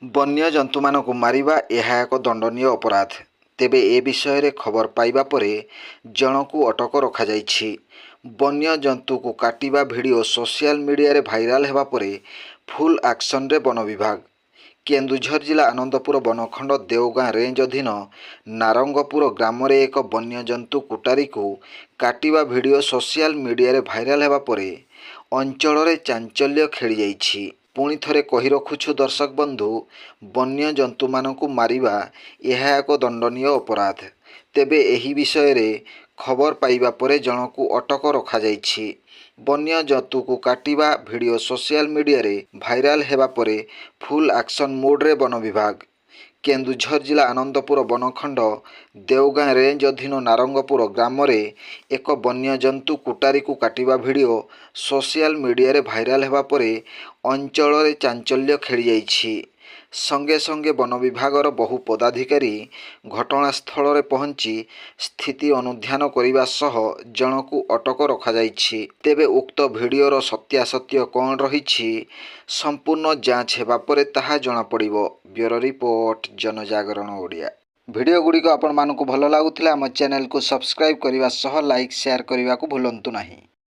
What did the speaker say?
ବନ୍ୟଜନ୍ତୁମାନଙ୍କୁ ମାରିବା ଏହା ଏକ ଦଣ୍ଡନୀୟ ଅପରାଧ। ତେବେ ଏ ବିଷୟରେ ଖବର ପାଇବା ପରେ ଜଣକୁ ଅଟକ ରଖାଯାଇଛି। ବନ୍ୟଜନ୍ତୁକୁ କାଟିବା ଭିଡ଼ିଓ ସୋସିଆଲ ମିଡ଼ିଆରେ ଭାଇରାଲ ହେବା ପରେ ଫୁଲ୍ ଆକ୍ସନରେ ବନ ବିଭାଗ। କେନ୍ଦୁଝର ଜିଲ୍ଲା ଆନନ୍ଦପୁର ବନଖଣ୍ଡ ଦେଓଗାଁ ରେଞ୍ଜ ଅଧୀନ ନାରଙ୍ଗପୁର ଗ୍ରାମରେ ଏକ ବନ୍ୟଜନ୍ତୁ କୁଟାରୀକୁ କାଟିବା ଭିଡ଼ିଓ ସୋସିଆଲ ମିଡ଼ିଆରେ ଭାଇରାଲ ହେବା ପରେ ଅଞ୍ଚଳରେ ଚାଞ୍ଚଲ୍ୟ ଖେଳିଯାଇଛି। ପୁଣି ଥରେ କହି ରଖୁଛୁ ଦର୍ଶକ ବନ୍ଧୁ, ବନ୍ୟଜନ୍ତୁମାନଙ୍କୁ ମାରିବା ଏହା ଏକ ଦଣ୍ଡନୀୟ ଅପରାଧ। ତେବେ ଏହି ବିଷୟରେ ଖବର ପାଇବା ପରେ ଜଣକୁ ଅଟକ ରଖାଯାଇଛି। ବନ୍ୟଜନ୍ତୁକୁ କାଟିବା ଭିଡ଼ିଓ ସୋସିଆଲ ମିଡ଼ିଆରେ ଭାଇରାଲ ହେବା ପରେ ଫୁଲ୍ ଆକ୍ସନ ମୋଡରେ ବନ ବିଭାଗ। କେନ୍ଦୁଝର ଜିଲ୍ଲା ଆନନ୍ଦପୁର ବନଖଣ୍ଡ ଦେଓଗାଁ ରେଞ୍ଜ ଅଧୀନ ନାରଙ୍ଗପୁର ଗ୍ରାମରେ ଏକ ବନ୍ୟଜନ୍ତୁ କୁଟାରୀକୁ କାଟିବା ଭିଡ଼ିଓ ସୋସିଆଲ ମିଡ଼ିଆରେ ଭାଇରାଲ ହେବା ପରେ ଅଞ୍ଚଳରେ ଚାଞ୍ଚଲ୍ୟ ଖେଳିଯାଇଛି। ସଙ୍ଗେ ସଙ୍ଗେ ବନ ବିଭାଗର ବହୁ ପଦାଧିକାରୀ ଘଟଣାସ୍ଥଳରେ ପହଞ୍ଚି ସ୍ଥିତି ଅନୁଧ୍ୟାନ କରିବା ସହ ଜଣକୁ ଅଟକ ରଖାଯାଇଛି। ତେବେ ଉକ୍ତ ଭିଡ଼ିଓର ସତ୍ୟାସତ୍ୟ କ'ଣ ରହିଛି, ସମ୍ପୂର୍ଣ୍ଣ ଯାଞ୍ଚ ହେବା ପରେ ତାହା ଜଣାପଡ଼ିବ। Bureau report, Janajagaran Odia. Video ଗୁଡ଼ିକ ଆପଣମାନଙ୍କୁ ଭଲ ଲାଗୁଥିଲେ ଆମ ଚ୍ୟାନେଲକୁ ସବସ୍କ୍ରାଇବ୍ କରିବା ସହ ଲାଇକ୍ ସେୟାର କରିବାକୁ ଭୁଲନ୍ତୁ ନାହିଁ।